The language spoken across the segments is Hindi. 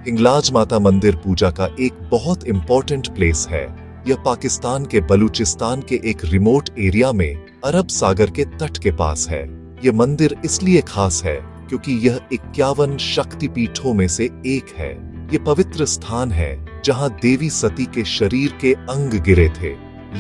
हिंगलाज माता मंदिर पूजा का एक बहुत इंपॉर्टेंट प्लेस है। यह पाकिस्तान के बलूचिस्तान के एक रिमोट एरिया में अरब सागर के तट के पास है। यह मंदिर इसलिए खास है क्योंकि यह 51 शक्तिपीठों में से एक है। यह पवित्र स्थान है जहां देवी सती के शरीर के अंग गिरे थे।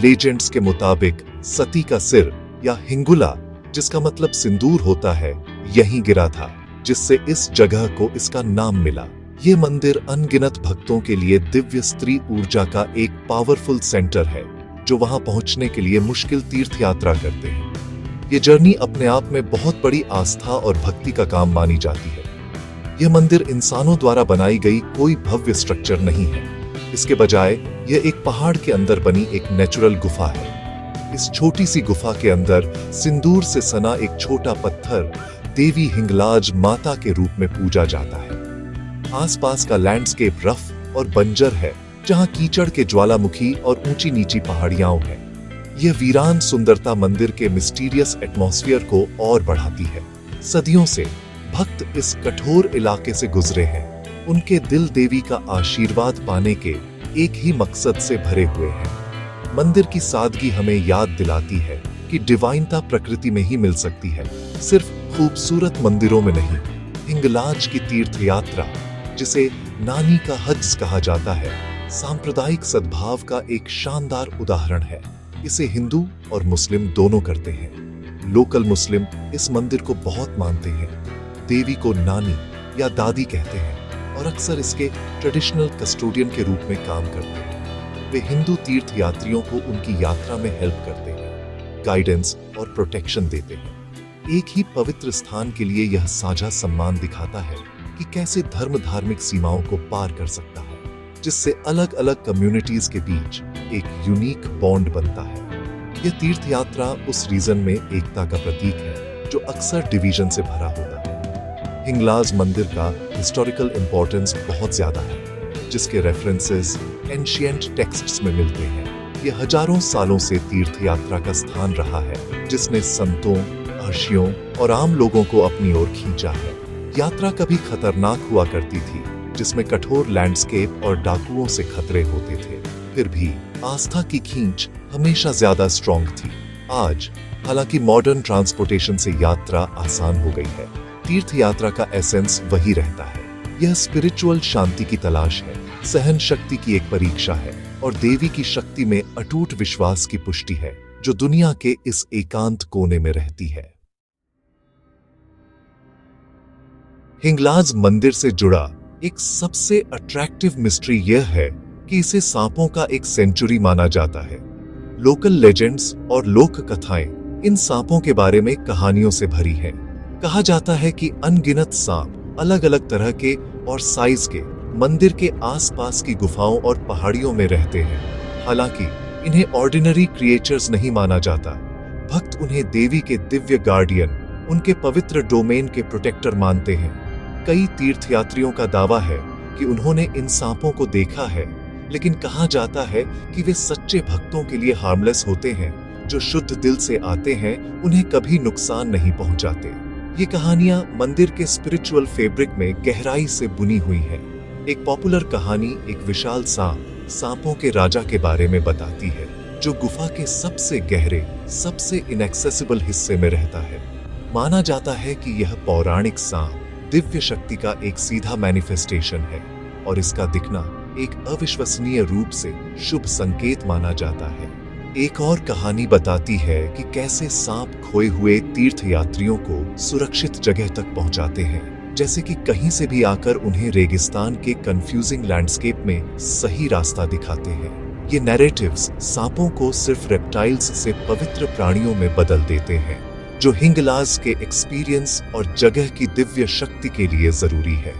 लेजेंड्स के मुताबिक सती का सिर या हिंगुला, जिसका मतलब सिंदूर होता है, यहीं गिरा था, जिससे इस जगह को इसका नाम मिला। ये मंदिर अनगिनत भक्तों के लिए दिव्य स्त्री ऊर्जा का एक पावरफुल सेंटर है, जो वहां पहुंचने के लिए मुश्किल तीर्थ यात्रा करते हैं। ये जर्नी अपने आप में बहुत बड़ी आस्था और भक्ति का काम मानी जाती है। यह मंदिर इंसानों द्वारा बनाई गई कोई भव्य स्ट्रक्चर नहीं है। इसके बजाय यह एक पहाड़ के अंदर बनी एक नेचुरल गुफा है। इस छोटी सी गुफा के अंदर सिंदूर से सना एक छोटा पत्थर देवी हिंगलाज माता के रूप में पूजा जाता है। आसपास का लैंडस्केप रफ और बंजर है, जहां कीचड़ के ज्वालामुखी और ऊंची नीची पहाड़ियां हैं। यह वीरान सुंदरता मंदिर के मिस्टीरियस एटमॉस्फेयर को और बढ़ाती है। सदियों से भक्त इस कठोर इलाके से गुजरे हैं। उनके दिल देवी का आशीर्वाद पाने के एक ही मकसद से भरे हुए हैं। मंदिर की सादगी हमें याद दिलाती है कि डिवाइनता प्रकृति में ही मिल सकती है, सिर्फ खूबसूरत मंदिरों में नहीं। हिंगलाज की तीर्थ यात्रा, जिसे नानी का हज कहा जाता है, सांप्रदायिक सद्भाव का एक शानदार उदाहरण है। इसे हिंदू और मुस्लिम दोनों करते हैं। लोकल मुस्लिम इस मंदिर को बहुत मानते हैं। देवी को नानी या दादी कहते हैं और अक्सर इसके ट्रेडिशनल कस्टोडियन के रूप में काम करते हैं। वे हिंदू तीर्थ यात्रियों को उनकी यात्रा में हेल्प करते हैं, गाइडेंस और प्रोटेक्शन देते हैं। एक ही पवित्र स्थान के लिए यह साझा सम्मान दिखाता है कि कैसे धर्म धार्मिक सीमाओं को पार कर सकता है, जिससे अलग अलग कम्युनिटीज के बीच एक यूनिक बॉन्ड बनता है। यह तीर्थ यात्रा उस रीजन में एकता का प्रतीक है जो अक्सर डिवीजन से भरा होता है। हिंगलाज मंदिर का हिस्टोरिकल इंपॉर्टेंस बहुत ज्यादा है, जिसके रेफरेंसेस एंशिएंट टेक्स्ट्स में मिलते हैं। यह हजारों सालों से तीर्थ यात्रा का स्थान रहा है, जिसने संतों, महर्षियों और आम लोगों को अपनी ओर खींचा है। यात्रा कभी खतरनाक हुआ करती थी, जिसमें कठोर लैंडस्केप और डाकुओं से खतरे होते थे। फिर भी आस्था की खींच हमेशा ज्यादा स्ट्रॉन्ग थी। आज हालांकि मॉडर्न ट्रांसपोर्टेशन से यात्रा आसान हो गई है, तीर्थ यात्रा का एसेंस वही रहता है। यह स्पिरिचुअल शांति की तलाश है, सहन शक्ति की एक परीक्षा है और देवी की शक्ति में अटूट विश्वास की पुष्टि है, जो दुनिया के इस एकांत कोने में रहती है। हिंगलाज मंदिर से जुड़ा एक सबसे अट्रैक्टिव मिस्ट्री यह है कि इसे सांपों का एक सेंचुरी माना जाता है। लोकल लेजेंड्स और लोक कथाएं इन सांपों के बारे में कहानियों से भरी हैं। कहा जाता है कि अनगिनत सांप अलग अलग तरह के और साइज के मंदिर के आसपास की गुफाओं और पहाड़ियों में रहते हैं। हालांकि इन्हें ऑर्डिनरी क्रिएचर्स नहीं माना जाता। भक्त उन्हें देवी के दिव्य गार्डियन, उनके पवित्र डोमेन के प्रोटेक्टर मानते हैं। कई तीर्थयात्रियों का दावा है कि उन्होंने इन सांपों को देखा है, लेकिन कहा जाता है कि वे सच्चे भक्तों के लिए हार्मलेस होते हैं। जो शुद्ध दिल से आते हैं, उन्हें कभी नुकसान नहीं पहुंचाते। ये कहानियां मंदिर के स्पिरिचुअल फैब्रिक में गहराई से बुनी हुई हैं। एक पॉपुलर कहानी एक विशाल सांप, सांपों के राजा के बारे में बताती है, जो गुफा के सबसे गहरे, सबसे इनएक्सेसिबल हिस्से में रहता है। माना जाता है कि यह पौराणिक सांप दिव्य शक्ति का एक सीधा मैनिफेस्टेशन है और इसका दिखना एक अविश्वसनीय रूप से शुभ संकेत माना जाता है। एक और कहानी बताती है कि कैसे सांप खोए हुए तीर्थयात्रियों को सुरक्षित जगह तक पहुंचाते हैं, जैसे कि कहीं से भी आकर उन्हें रेगिस्तान के कंफ्यूजिंग लैंडस्केप में सही रास्ता दिखाते हैं। ये नैरेटिव्स सांपों को सिर्फ रेप्टाइल्स से पवित्र प्राणियों में बदल देते हैं, जो हिंगलाज के एक्सपीरियंस और जगह की दिव्य शक्ति के लिए जरूरी है।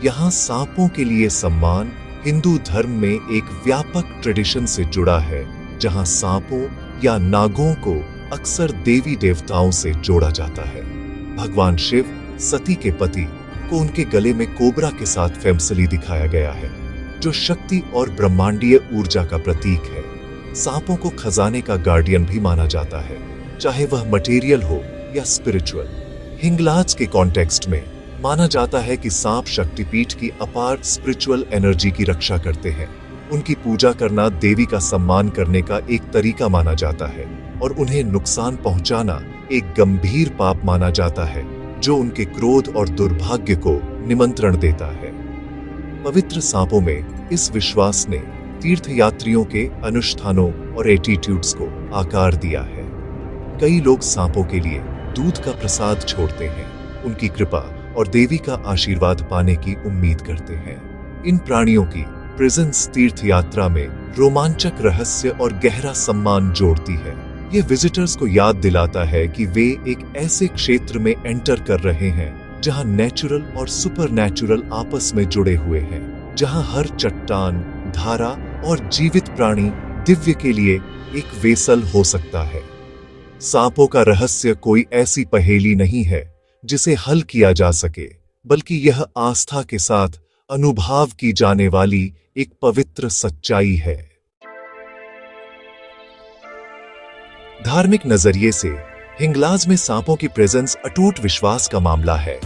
यहाँ सांपों के लिए सम्मान हिंदू धर्म में एक व्यापक ट्रेडिशन से जुड़ा है, जहाँ सांपों या नागों को अक्सर देवी देवताओं से जोड़ा जाता है। भगवान शिव सती के पति को उनके गले में कोबरा के साथ फेमसली दिखाया गया है, जो शक्ति और ब्रह्मांडीय ऊर्जा का प्रतीक है। सांपों को खजाने का गार्डियन भी माना जाता है, चाहे वह मटेरियल हो या स्पिरिचुअल। हिंगलाज के कॉन्टेक्स्ट में माना जाता है कि सांप शक्तिपीठ की अपार स्पिरिचुअल एनर्जी की रक्षा करते हैं। उनकी पूजा करना देवी का सम्मान करने का एक तरीका माना जाता है और उन्हें नुकसान पहुंचाना एक गंभीर पाप माना जाता है जो उनके क्रोध और दुर्भाग्य को निमंत्रण देता है। पवित्र सांपों में इस विश्वास ने तीर्थयात्रियों के अनुष्ठानों और एटीट्यूड्स को आकार दिया है। कई लोग सांपों के लिए दूध का प्रसाद छोड़ते हैं, उनकी कृपा और देवी का आशीर्वाद पाने की उम्मीद करते हैं। इन प्राणियों की प्रेजेंस तीर्थ यात्रा में रोमांचक रहस्य और गहरा सम्मान जोड़ती है। ये विजिटर्स को याद दिलाता है कि वे एक ऐसे क्षेत्र में एंटर कर रहे हैं जहां नेचुरल और सुपरनैचुरल आपस में जुड़े हुए हैं, जहां हर चट्टान, धारा और जीवित प्राणी दिव्य के लिए एक वेसल हो सकता है। सांपों का रहस्य कोई ऐसी पहेली नहीं है जिसे हल किया जा सके, बल्कि यह आस्था के साथ अनुभव की जाने वाली एक पवित्र सच्चाई है। धार्मिक नजरिए से हिंगलाज में सांपों की प्रेजेंस अटूट विश्वास का मामला है।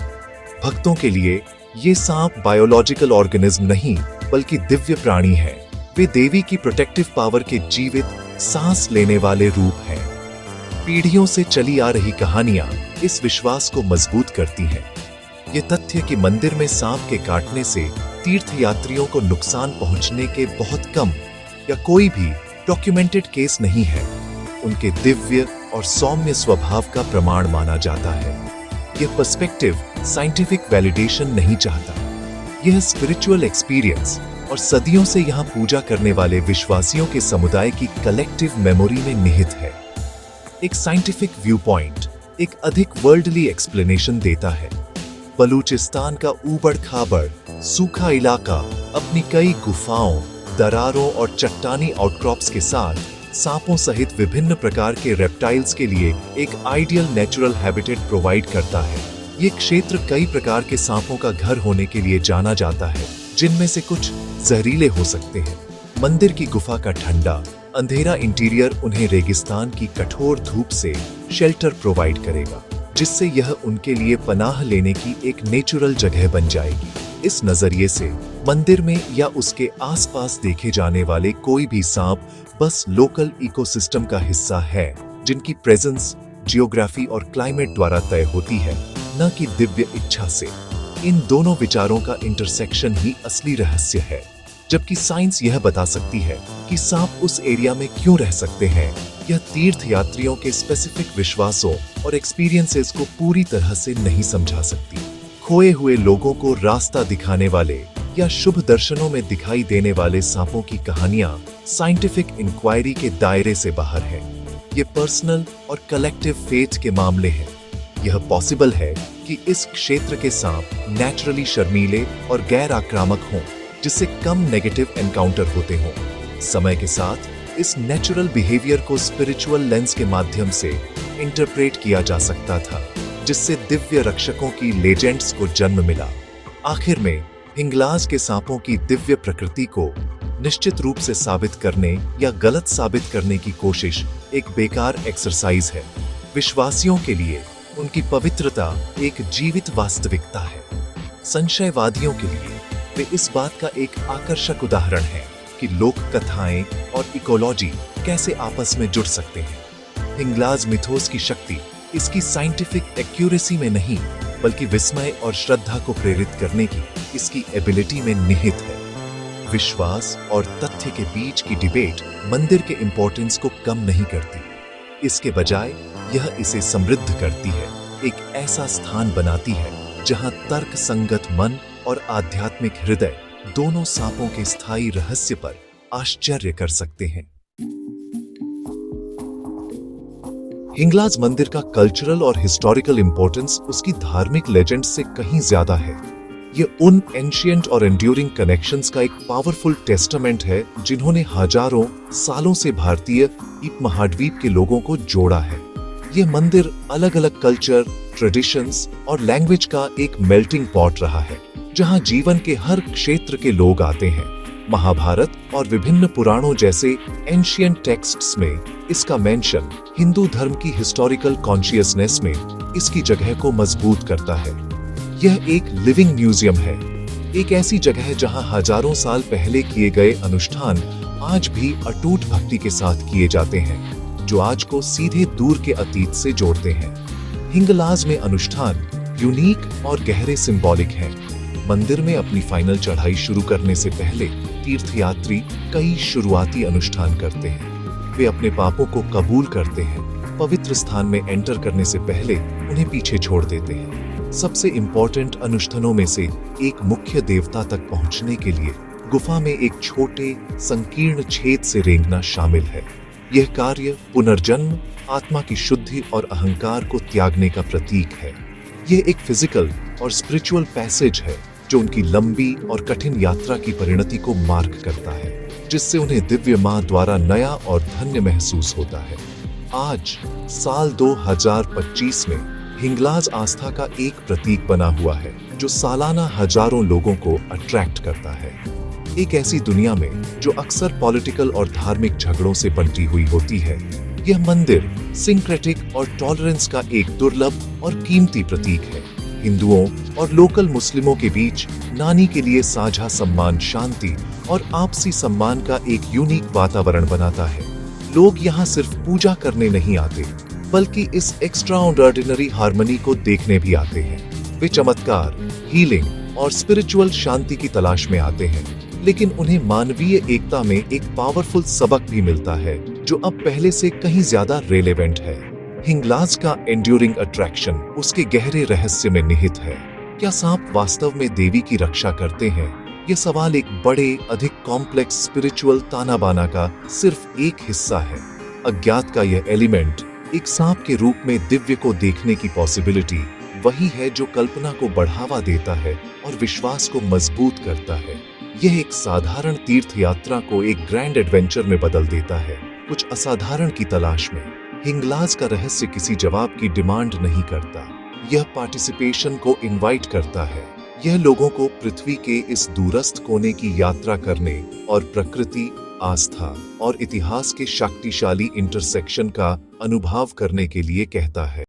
भक्तों के लिए ये सांप बायोलॉजिकल ऑर्गेनिज्म नहीं बल्कि दिव्य प्राणी हैं। वे देवी की प्रोटेक्टिव पावर के जीवित सांस लेने वाले रूप हैं। पीढ़ियों से चली आ रही कहानियां इस विश्वास को मजबूत करती हैं। ये तथ्य कि मंदिर में सांप के काटने से तीर्थयात्रियों को नुकसान पहुंचने के बहुत कम या कोई भी डॉक्यूमेंटेड केस नहीं है, उनके दिव्य और सौम्य स्वभाव का प्रमाण माना जाता है। यह पर्सपेक्टिव साइंटिफिक वैलिडेशन नहीं चाहता, यह स्पिरिचुअल एक्सपीरियंस और सदियों से यहाँ पूजा करने वाले विश्वासियों के समुदाय की कलेक्टिव मेमोरी में निहित है। एक साइंटिफिक व्यू पॉइंट एक अधिक वर्ल्डली एक्सप्लेनेशन देता है। बलूचिस्तान का ऊबड़ खाबड़ सूखा इलाका अपनी कई गुफाओं, दरारों और चट्टानी आउटक्रॉप्स के साथ सांपों सहित विभिन्न प्रकार के रेप्टाइल्स के लिए एक आइडियल नेचुरल हैबिटेट प्रोवाइड करता है। ये क्षेत्र कई प्रकार के सांपों का घर होने के लिए जाना जाता है, जिनमें से कुछ जहरीले हो सकते हैं। मंदिर की गुफा का ठंडा, अंधेरा इंटीरियर उन्हें रेगिस्तान की कठोर धूप से शेल्टर प्रोवाइड करेगा, जिससे यह उनके लिए पनाह लेने की एक नेचुरल जगह बन जाएगी। इस नजरिए से मंदिर में या उसके आसपास देखे जाने वाले कोई भी सांप बस लोकल इकोसिस्टम का हिस्सा है, जिनकी प्रेजेंस जियोग्राफी और क्लाइमेट द्वारा तय होती है, न कि दिव्य इच्छा से। इन दोनों विचारों का इंटरसेक्शन ही असली रहस्य है। जबकि साइंस यह बता सकती है कि सांप उस एरिया में क्यों रह सकते हैं, यह तीर्थ यात्रियों के स्पेसिफिक विश्वासों और एक्सपीरियंसेस को पूरी तरह से नहीं समझा सकती। खोए हुए लोगों को रास्ता दिखाने वाले या शुभ दर्शनों में दिखाई देने वाले सांपों की कहानियां साइंटिफिक इंक्वायरी के दायरे से बाहर है। ये पर्सनल और कलेक्टिव फेथ के मामले हैं। यह पॉसिबल है कि इस क्षेत्र के सांप नेचुरली शर्मीले और गैर आक्रामक हों, जिससे कम नेगेटिव एनकाउंटर होते हों। समय के साथ इस नेचुरल बिहेवियर को स्पिरिचुअल लेंस के माध्यम से इंटरप्रेट किया जा सकता था, जिससे दिव्य रक्षकों की लेजेंड्स को जन्म मिला। आखिर में हिंगलाज के सांपों की दिव्य प्रकृति को निश्चित रूप से साबित करने या गलत साबित करने की कोशिश एक बेकार एक्सरसाइज है। विश्वासियों के लिए उनकी पवित्रता एक जीवित वास्तविकता है। संशयवादियों के लिए वे इस बात का एक आकर्षक उदाहरण है कि लोक कथाएं और इकोलॉजी कैसे आपस में जुड़ सकते हैं। हिंगलाज मिथोस की शक्ति इसकी साइंटिफिक एक्यूरेसी में नहीं, बल्कि विस्मय और श्रद्धा को प्रेरित करने की इसकी एबिलिटी में निहित है। विश्वास और तथ्य के बीच की डिबेट मंदिर के इंपॉर्टेंस को कम नहीं करती, इसके बजाय यह इसे समृद्ध करती है, एक ऐसा स्थान बनाती है जहां तर्क संगत मन और आध्यात्मिक हृदय दोनों सांपों के स्थायी रहस्य पर आश्चर्य कर सकते हैं। हिंगलाज मंदिर का कल्चरल और हिस्टोरिकल इंपॉर्टेंस उसकी धार्मिक लेजेंड से कहीं ज्यादा है। ये उन एंशिएंट और एंड्यूरिंग कनेक्शंस का एक पावरफुल टेस्टामेंट है जिन्होंने हजारों सालों से भारतीय उपमहाद्वीप के लोगों को जोड़ा है। ये मंदिर अलग अलग कल्चर, ट्रेडिशंस और लैंग्वेज का एक मेल्टिंग पॉट रहा है, जहां जीवन के हर क्षेत्र के लोग आते हैं। महाभारत और विभिन्न पुराणों जैसे एंशिएंट टेक्स्ट्स में इसका मेंशन हिंदू धर्म की हिस्टोरिकल कॉन्शियसनेस में इसकी जगह को मजबूत करता है। यह एक लिविंग म्यूजियम है, एक ऐसी जगह जहां हजारों साल पहले किए गए अनुष्ठान आज भी अटूट भक्ति के साथ किए जाते हैं, जो आज को सीधे दूर के अतीत से जोड़ते हैं। हिंगलाज में अनुष्ठान यूनिक और गहरे सिंबॉलिक हैं। मंदिर में अपनी फाइनल चढ़ाई शुरू करने से पहले तीर्थयात्री कई शुरुआती अनुष्ठान करते हैं। वे अपने पापों को कबूल करते हैं, पवित्र स्थान में एंटर करने से पहले उन्हें पीछे छोड़ देते हैं। सबसे इंपॉर्टेंट अनुष्ठानों में से एक मुख्य देवता तक पहुंचने के लिए गुफा में एक छोटे संकीर्ण छेद से रेंगना शामिल है। यह कार्य पुनर्जन्म, आत्मा की शुद्धि और अहंकार को त्यागने का प्रतीक है। यह एक फिजिकल और स्पिरिचुअल पैसेज है जो उनकी लंबी और कठिन यात्रा की परिणति को मार्क करता है, जिससे उन्हें दिव्य मां द्वारा नया और धन्य महसूस होता है। आज साल 2025 में हिंगलाज आस्था का एक प्रतीक बना हुआ है जो सालाना हजारों लोगों को अट्रैक्ट करता है। एक ऐसी दुनिया में जो अक्सर पॉलिटिकल और धार्मिक झगड़ों से बंटी हुई होती है, यह मंदिर सिंक्रेटिक और टॉलरेंस का एक दुर्लभ और कीमती प्रतीक है। हिंदुओं और लोकल मुस्लिमों के बीच नानी के लिए साझा सम्मान, शांति और आपसी सम्मान का एक यूनिक वातावरण बनाता है। लोग यहाँ सिर्फ पूजा करने नहीं आते, बल्कि इस एक्स्ट्राऑर्डिनरी हार्मनी को देखने भी आते हैं। वे चमत्कार, हीलिंग और स्पिरिचुअल शांति की तलाश में आते हैं, लेकिन उन्हें मानवीय एकता में एक पावरफुल सबक भी मिलता है जो अब पहले से कहीं ज्यादा रेलेवेंट है। हिंगलाज का एंड्यूरिंग अट्रैक्शन उसके गहरे रहस्य में निहित है। क्या सांप वास्तव में देवी की रक्षा करते हैं? यह सवाल एक बड़े, अधिक कॉम्प्लेक्स स्पिरिचुअल ताना बाना का सिर्फ एक हिस्सा है। अज्ञात का यह एलिमेंट, एक सांप के रूप में दिव्य को देखने की पॉसिबिलिटी, वही है जो कल्पना को बढ़ावा देता है और विश्वास को मजबूत करता है। यह एक साधारण तीर्थ यात्रा को एक ग्रैंड एडवेंचर में बदल देता है, कुछ असाधारण की तलाश में। हिंगलाज का रहस्य किसी जवाब की डिमांड नहीं करता, यह पार्टिसिपेशन को इनवाइट करता है। यह लोगों को पृथ्वी के इस दूरस्थ कोने की यात्रा करने और प्रकृति, आस्था और इतिहास के शक्तिशाली इंटरसेक्शन का अनुभव करने के लिए कहता है।